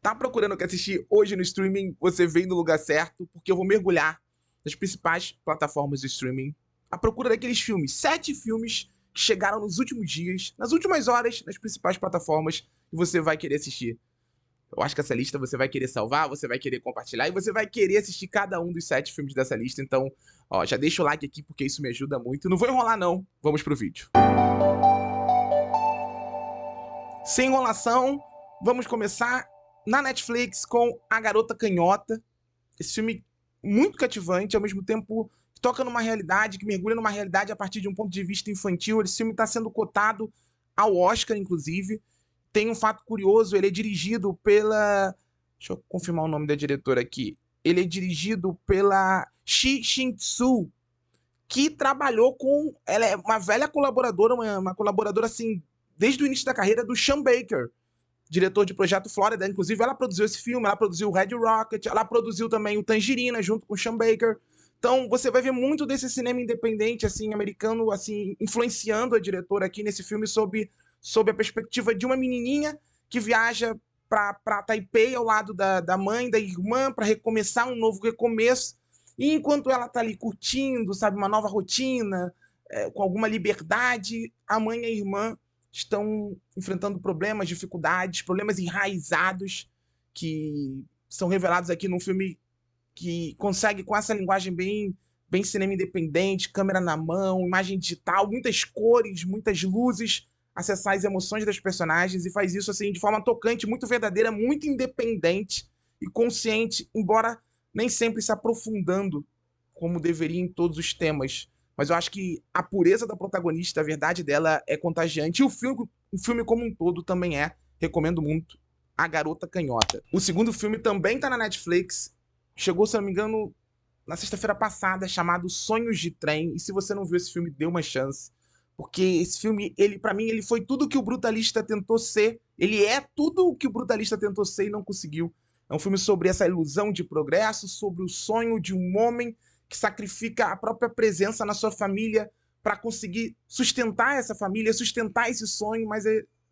Tá procurando o que assistir hoje no streaming? Você veio no lugar certo, porque eu vou mergulhar nas principais plataformas de streaming à procura daqueles filmes. 7 filmes que chegaram nos últimos dias, nas últimas horas, nas principais plataformas, e você vai querer assistir. Eu acho que essa lista você vai querer salvar, você vai querer compartilhar e você vai querer assistir cada um dos 7 filmes dessa lista. Então, ó, já deixa o like aqui porque isso me ajuda muito. Não vou enrolar não, vamos pro vídeo. Sem enrolação, vamos começar na Netflix com A Garota Canhota. Esse filme muito cativante, ao mesmo tempo que toca numa realidade, que mergulha numa realidade a partir de um ponto de vista infantil. Esse filme está sendo cotado ao Oscar, inclusive. Tem um fato curioso, ele é dirigido pela... Deixa eu confirmar o nome da diretora aqui. Ele é dirigido pela Shi Shin-soo, que trabalhou com... Ela é uma velha colaboradora, uma colaboradora, assim, desde o início da carreira do Sean Baker, diretor de Projeto Flórida. Inclusive, ela produziu esse filme, ela produziu o Red Rocket, ela produziu também o Tangerina, junto com o Sean Baker. Então, você vai ver muito desse cinema independente, assim, americano, assim, influenciando a diretora aqui nesse filme sob a perspectiva de uma menininha que viaja para Taipei ao lado da mãe, da irmã, para recomeçar um novo recomeço. E enquanto ela tá ali curtindo, sabe, uma nova rotina, com alguma liberdade, a mãe e a irmã estão enfrentando problemas, dificuldades, problemas enraizados que são revelados aqui num filme que consegue, com essa linguagem bem cinema independente, câmera na mão, imagem digital, muitas cores, muitas luzes, acessar as emoções das personagens e faz isso assim de forma tocante, muito verdadeira, muito independente e consciente, embora nem sempre se aprofundando como deveria em todos os temas. Mas eu acho que a pureza da protagonista, a verdade dela é contagiante. E o filme como um todo também é. Recomendo muito. A Garota Canhota. O segundo filme também tá na Netflix. Chegou, se não me engano, na sexta-feira passada, chamado Sonhos de Trem. E se você não viu esse filme, dê uma chance. Porque esse filme, para mim, ele foi tudo que o Brutalista tentou ser. Ele é tudo o que o Brutalista tentou ser e não conseguiu. É um filme sobre essa ilusão de progresso, sobre o sonho de um homem que sacrifica a própria presença na sua família para conseguir sustentar essa família, sustentar esse sonho, mas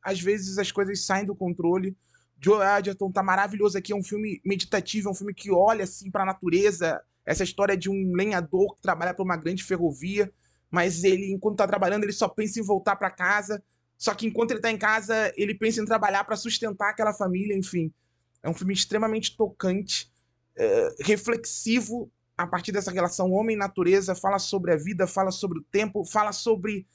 às vezes as coisas saem do controle. Joe Edgerton tá maravilhoso aqui, é um filme meditativo, é um filme que olha assim para a natureza, essa história de um lenhador que trabalha para uma grande ferrovia, mas ele, enquanto tá trabalhando, ele só pensa em voltar para casa, só que enquanto ele tá em casa, ele pensa em trabalhar para sustentar aquela família, enfim. É um filme extremamente tocante, reflexivo, a partir dessa relação homem-natureza, fala sobre a vida, fala sobre o tempo, fala sobre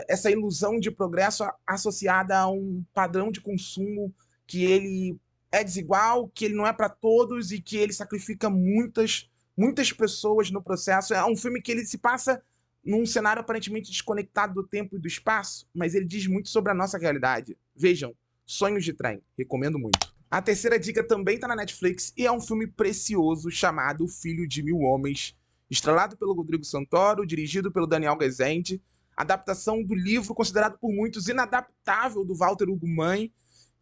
essa ilusão de progresso associada a um padrão de consumo que ele é desigual, que ele não é para todos e que ele sacrifica muitas pessoas no processo. É um filme que ele se passa num cenário aparentemente desconectado do tempo e do espaço, mas ele diz muito sobre a nossa realidade. Vejam, Sonhos de Trem, recomendo muito. A terceira dica também está na Netflix e é um filme precioso chamado O Filho de Mil Homens, estrelado pelo Rodrigo Santoro, dirigido pelo Daniel Gezende, adaptação do livro considerado por muitos inadaptável do Walter Hugo Mãe,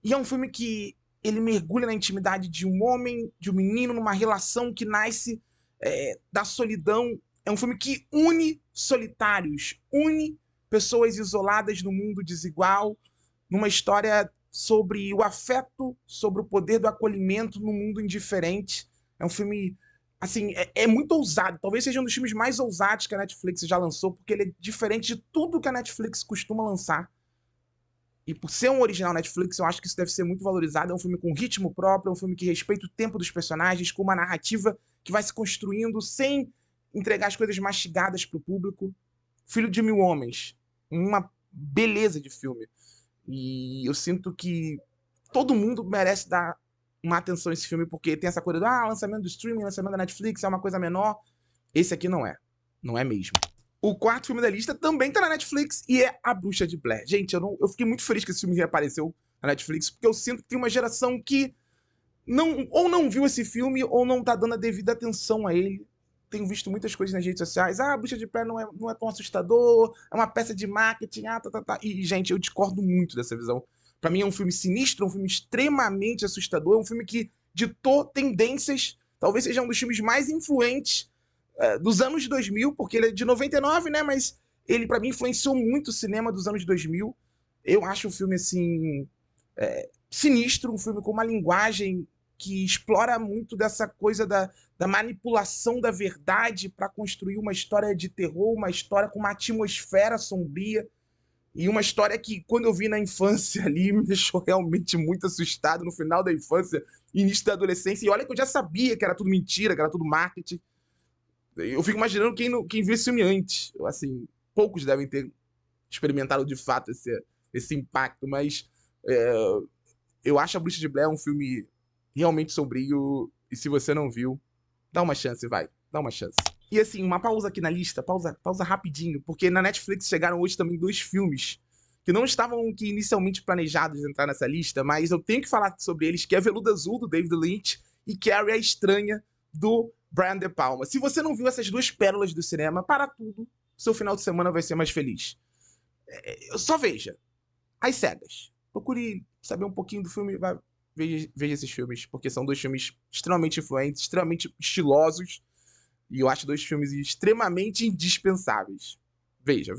e é um filme que ele mergulha na intimidade de um homem, de um menino, numa relação que nasce da solidão. É um filme que une solitários, une pessoas isoladas no mundo desigual, numa história sobre o afeto, sobre o poder do acolhimento no mundo indiferente. É um filme, assim, é muito ousado. Talvez seja um dos filmes mais ousados que a Netflix já lançou, porque ele é diferente de tudo que a Netflix costuma lançar. E por ser um original Netflix, eu acho que isso deve ser muito valorizado. É um filme com ritmo próprio, é um filme que respeita o tempo dos personagens, com uma narrativa que vai se construindo sem entregar as coisas mastigadas para o público. Filho de Mil Homens, uma beleza de filme. E eu sinto que todo mundo merece dar uma atenção a esse filme, porque tem essa coisa do lançamento do streaming, lançamento da Netflix, é uma coisa menor. Esse aqui não é. Não é mesmo. O quarto filme da lista também tá na Netflix e é A Bruxa de Blair. Gente, eu fiquei muito feliz que esse filme reapareceu na Netflix, porque eu sinto que tem uma geração que ou não viu esse filme ou não tá dando a devida atenção a ele. Tenho visto muitas coisas nas redes sociais. A Bruxa de Blair não é tão assustador, é uma peça de marketing, tá. E, gente, eu discordo muito dessa visão. Pra mim é um filme sinistro, é um filme extremamente assustador, é um filme que ditou tendências, talvez seja um dos filmes mais influentes dos anos 2000, porque ele é de 99, né? Mas ele, pra mim, influenciou muito o cinema dos anos 2000. Eu acho o filme, assim, sinistro, um filme com uma linguagem que explora muito dessa coisa da manipulação da verdade para construir uma história de terror, uma história com uma atmosfera sombria. E uma história que, quando eu vi na infância ali, me deixou realmente muito assustado no final da infância, início da adolescência. E olha que eu já sabia que era tudo mentira, que era tudo marketing. Eu fico imaginando quem viu esse filme antes. Assim, poucos devem ter experimentado de fato esse impacto, mas eu acho A Bruxa de Blair um filme realmente sombrio. E se você não viu, dá uma chance, vai. Dá uma chance. E assim, uma pausa aqui na lista, pausa rapidinho, porque na Netflix chegaram hoje também 2 filmes que não estavam inicialmente planejados de entrar nessa lista, mas eu tenho que falar sobre eles, que é Veludo Azul, do David Lynch, e Carrie a Estranha, do Brian De Palma. Se você não viu essas 2 pérolas do cinema, para tudo, seu final de semana vai ser mais feliz. Só veja, às cegas. Procure saber um pouquinho do filme, veja esses filmes, porque são 2 filmes extremamente influentes, extremamente estilosos, e eu acho 2 filmes extremamente indispensáveis. Veja.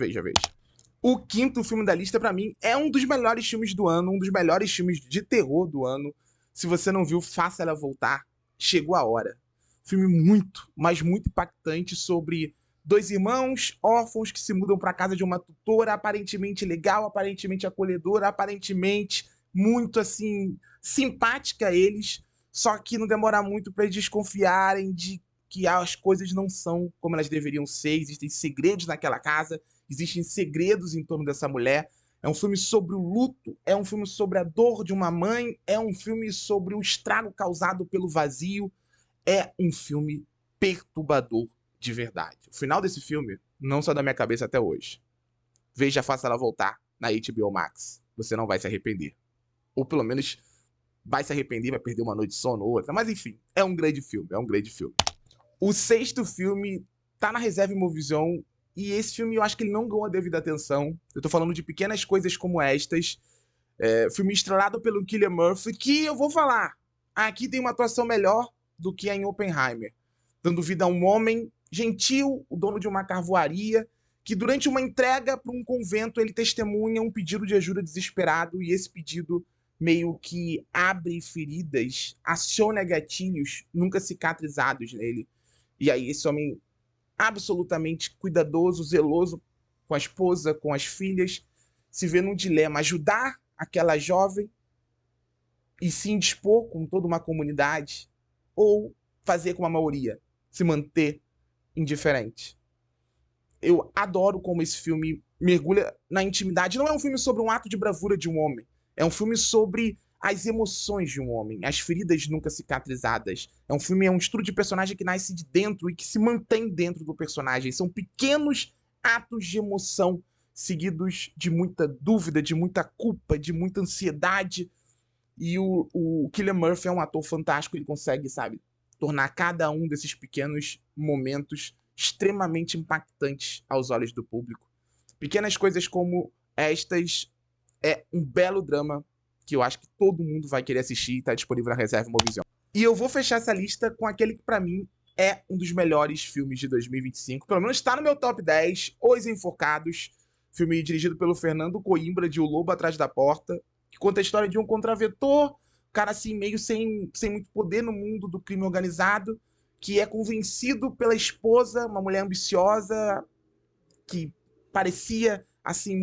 O quinto filme da lista, pra mim, é um dos melhores filmes do ano, um dos melhores filmes de terror do ano. Se você não viu, faça ela voltar. Chegou a hora. Filme muito, mas muito impactante sobre 2 irmãos órfãos que se mudam pra casa de uma tutora aparentemente legal, aparentemente acolhedora, aparentemente muito, assim, simpática a eles, só que não demora muito pra eles desconfiarem de que as coisas não são como elas deveriam ser, existem segredos naquela casa, existem segredos em torno dessa mulher. É um filme sobre o luto, é um filme sobre a dor de uma mãe, é um filme sobre o estrago causado pelo vazio, é um filme perturbador de verdade. O final desse filme não sai da minha cabeça até hoje. Veja, faça ela voltar na HBO Max. Você não vai se arrepender. Ou pelo menos vai se arrepender, vai perder uma noite de sono ou outra. Mas enfim, é um grande filme, é um grande filme. O 6º filme tá na reserva Imovision, e esse filme eu acho que ele não ganhou a devida atenção. Eu tô falando de Pequenas Coisas Como Estas. Filme estrelado pelo Cillian Murphy, que eu vou falar, aqui tem uma atuação melhor do que em Oppenheimer. Dando vida a um homem gentil, o dono de uma carvoaria, que durante uma entrega para um convento ele testemunha um pedido de ajuda desesperado, e esse pedido meio que abre feridas, aciona gatilhos nunca cicatrizados nele. E aí esse homem absolutamente cuidadoso, zeloso com a esposa, com as filhas, se vê num dilema: ajudar aquela jovem e se indispor com toda uma comunidade, ou fazer como a maioria, se manter indiferente. Eu adoro como esse filme mergulha na intimidade. Não é um filme sobre um ato de bravura de um homem, é um filme sobre as emoções de um homem, as feridas nunca cicatrizadas. É um estudo de personagem que nasce de dentro e que se mantém dentro do personagem. São pequenos atos de emoção, seguidos de muita dúvida, de muita culpa, de muita ansiedade. E o Cillian Murphy é um ator fantástico, ele consegue, sabe, tornar cada um desses pequenos momentos extremamente impactantes aos olhos do público. Pequenas Coisas Como Estas é um belo drama que eu acho que todo mundo vai querer assistir e está disponível na Reserva Movision. E eu vou fechar essa lista com aquele que, para mim, é um dos melhores filmes de 2025. Pelo menos está no meu top 10, Os Enforcados, filme dirigido pelo Fernando Coimbra, de O Lobo Atrás da Porta, que conta a história de um contraventor, cara assim, meio sem muito poder no mundo do crime organizado, que é convencido pela esposa, uma mulher ambiciosa, que parecia assim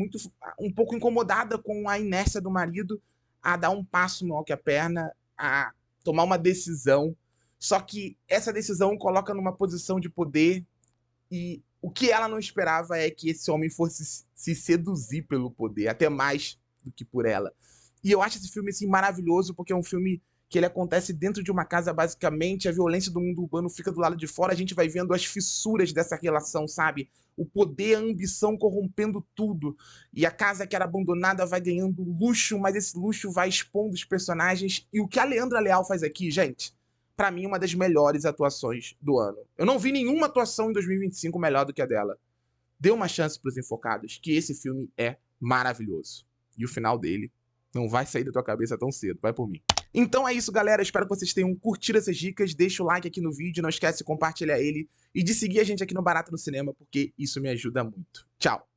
um pouco incomodada com a inércia do marido, a dar um passo maior que a perna, a tomar uma decisão. Só que essa decisão o coloca numa posição de poder, e o que ela não esperava é que esse homem fosse se seduzir pelo poder, até mais do que por ela. E eu acho esse filme assim maravilhoso, porque é um filme que ele acontece dentro de uma casa, basicamente. A violência do mundo urbano fica do lado de fora, a gente vai vendo as fissuras dessa relação, sabe? O poder, a ambição corrompendo tudo. E a casa que era abandonada vai ganhando luxo, mas esse luxo vai expondo os personagens. E o que a Leandra Leal faz aqui, gente, pra mim, uma das melhores atuações do ano. Eu não vi nenhuma atuação em 2025 melhor do que a dela. Dê uma chance pros Enfocados, que esse filme é maravilhoso. E o final dele não vai sair da tua cabeça tão cedo, vai por mim. Então é isso, galera. Espero que vocês tenham curtido essas dicas. Deixa o like aqui no vídeo, não esquece de compartilhar ele e de seguir a gente aqui no Barata no Cinema, porque isso me ajuda muito. Tchau!